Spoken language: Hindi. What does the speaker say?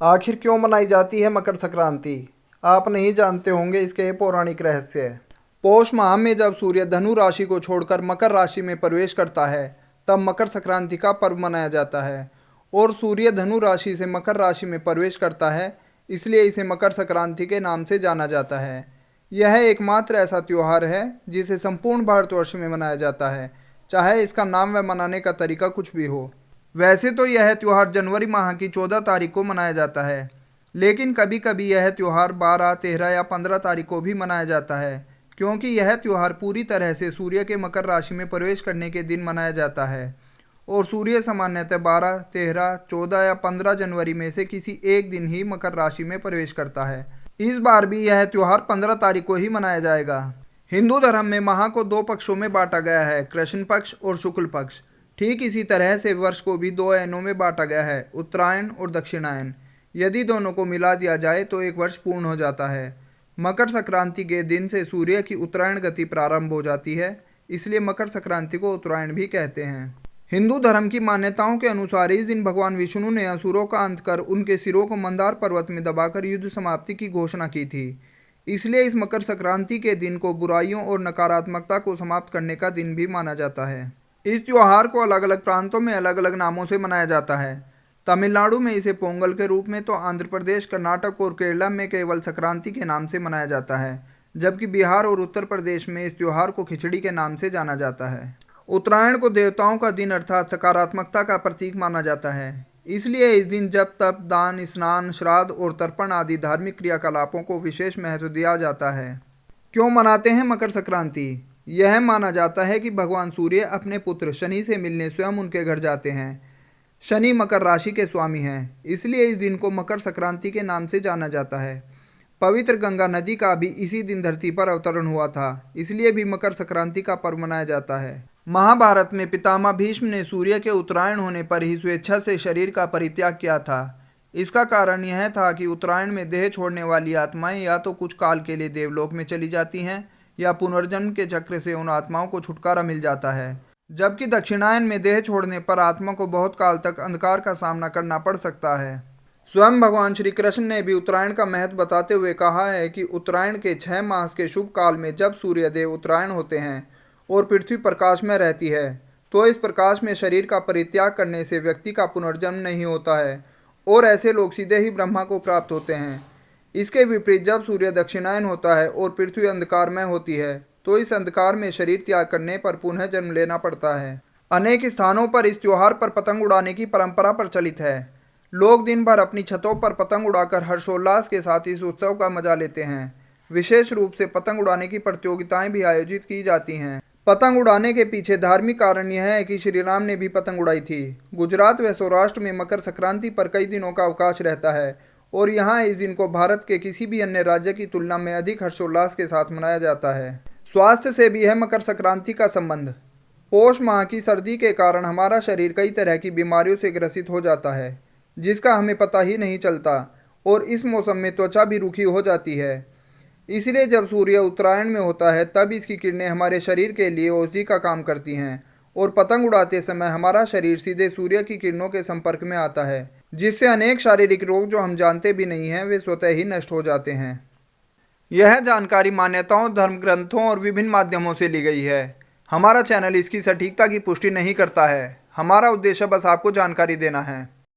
आखिर क्यों मनाई जाती है मकर संक्रांति? आप नहीं जानते होंगे इसके पौराणिक रहस्य। पौष माह में जब सूर्य धनु राशि को छोड़कर मकर राशि में प्रवेश करता है, तब मकर संक्रांति का पर्व मनाया जाता है। और सूर्य धनु राशि से मकर राशि में प्रवेश करता है, इसलिए इसे मकर संक्रांति के नाम से जाना जाता है। यह एकमात्र ऐसा त्योहार है जिसे संपूर्ण भारतवर्ष में मनाया जाता है, चाहे इसका नाम व मनाने का तरीका कुछ भी हो। वैसे तो यह त्यौहार जनवरी माह की 14 तारीख को मनाया जाता है, लेकिन कभी कभी यह त्यौहार 12, 13 या 15 तारीख को भी मनाया जाता है, क्योंकि यह त्यौहार पूरी तरह से सूर्य के मकर राशि में प्रवेश करने के दिन मनाया जाता है। और सूर्य सामान्यतः 12, 13, 14 या 15 जनवरी में से किसी एक दिन ही मकर राशि में प्रवेश करता है। इस बार भी यह त्यौहार 15 तारीख को ही मनाया जाएगा। हिंदू धर्म में माह को दो पक्षों में बांटा गया है, कृष्ण पक्ष और शुक्ल पक्ष। ठीक इसी तरह से वर्ष को भी दो अयनों में बांटा गया है, उत्तरायण और दक्षिणायन। यदि दोनों को मिला दिया जाए तो एक वर्ष पूर्ण हो जाता है। मकर संक्रांति के दिन से सूर्य की उत्तरायण गति प्रारंभ हो जाती है, इसलिए मकर संक्रांति को उत्तरायण भी कहते हैं। हिंदू धर्म की मान्यताओं के अनुसार इस दिन भगवान विष्णु ने असुरों का अंत कर उनके सिरों को मंदार पर्वत में दबाकर युद्ध समाप्ति की घोषणा की थी। इसलिए इस मकर संक्रांति के दिन को बुराइयों और नकारात्मकता को समाप्त करने का दिन भी माना जाता है। इस त्योहार को अलग अलग प्रांतों में अलग अलग नामों से मनाया जाता है। तमिलनाडु में इसे पोंगल के रूप में, तो आंध्र प्रदेश, कर्नाटक और केरला में केवल संक्रांति के नाम से मनाया जाता है, जबकि बिहार और उत्तर प्रदेश में इस त्योहार को खिचड़ी के नाम से जाना जाता है। उत्तरायण को देवताओं का दिन अर्थात सकारात्मकता का प्रतीक माना जाता है, इसलिए इस दिन जप, तप, दान, स्नान, श्राद्ध और तर्पण आदि धार्मिक क्रियाकलापों को विशेष महत्व दिया जाता है। क्यों मनाते हैं मकर संक्रांति? यह माना जाता है कि भगवान सूर्य अपने पुत्र शनि से मिलने स्वयं उनके घर जाते हैं। शनि मकर राशि के स्वामी हैं, इसलिए इस दिन को मकर संक्रांति के नाम से जाना जाता है। पवित्र गंगा नदी का भी इसी दिन धरती पर अवतरण हुआ था, इसलिए भी मकर संक्रांति का पर्व मनाया जाता है। महाभारत में पितामह भीष्म ने सूर्य के उत्तरायण होने पर ही स्वेच्छा से शरीर का परित्याग किया था। इसका कारण यह था कि उत्तरायण में देह छोड़ने वाली आत्माएं या तो कुछ काल के लिए देवलोक में चली जाती हैं, या पुनर्जन्म के चक्र से उन आत्माओं को छुटकारा मिल जाता है, जबकि दक्षिणायन में देह छोड़ने पर आत्मा को बहुत काल तक अंधकार का सामना करना पड़ सकता है। स्वयं भगवान श्री कृष्ण ने भी उत्तरायण का महत्व बताते हुए कहा है कि उत्तरायण के 6 मास के शुभ काल में जब सूर्यदेव उत्तरायण होते हैं और पृथ्वी प्रकाश में रहती है, तो इस प्रकाश में शरीर का परित्याग करने से व्यक्ति का पुनर्जन्म नहीं होता है और ऐसे लोग सीधे ही ब्रह्मा को प्राप्त होते हैं। इसके विपरीत जब सूर्य दक्षिणायन होता है और पृथ्वी अंधकारमय होती है, तो इस अंधकार में शरीर त्याग करने पर पुनः जन्म लेना पड़ता है। अनेक स्थानों पर इस त्योहार पर पतंग उड़ाने की परंपरा प्रचलित है। लोग दिन भर अपनी छतों पर पतंग उड़ाकर हर्षोल्लास के साथ इस उत्सव का मजा लेते हैं। विशेष रूप से पतंग उड़ाने की प्रतियोगिताएं भी आयोजित की जाती हैं। पतंग उड़ाने के पीछे धार्मिक कारण यह है कि श्री राम ने भी पतंग उड़ाई थी। गुजरात व सौराष्ट्र में मकर संक्रांति पर कई दिनों का अवकाश रहता है और यहाँ इस दिन को भारत के किसी भी अन्य राज्य की तुलना में अधिक हर्षोल्लास के साथ मनाया जाता है। स्वास्थ्य से भी है मकर संक्रांति का संबंध। पौष माह की सर्दी के कारण हमारा शरीर कई तरह की बीमारियों से ग्रसित हो जाता है, जिसका हमें पता ही नहीं चलता, और इस मौसम में त्वचा भी रूखी हो जाती है। इसलिए जब सूर्य उत्तरायण में होता है, तब इसकी किरणें हमारे शरीर के लिए औषधि का काम करती हैं और पतंग उड़ाते समय हमारा शरीर सीधे सूर्य की किरणों के संपर्क में आता है, जिससे अनेक शारीरिक रोग जो हम जानते भी नहीं हैं वे स्वतः ही नष्ट हो जाते हैं। यह जानकारी मान्यताओं, धर्म ग्रंथों और विभिन्न माध्यमों से ली गई है। हमारा चैनल इसकी सटीकता की पुष्टि नहीं करता है। हमारा उद्देश्य बस आपको जानकारी देना है।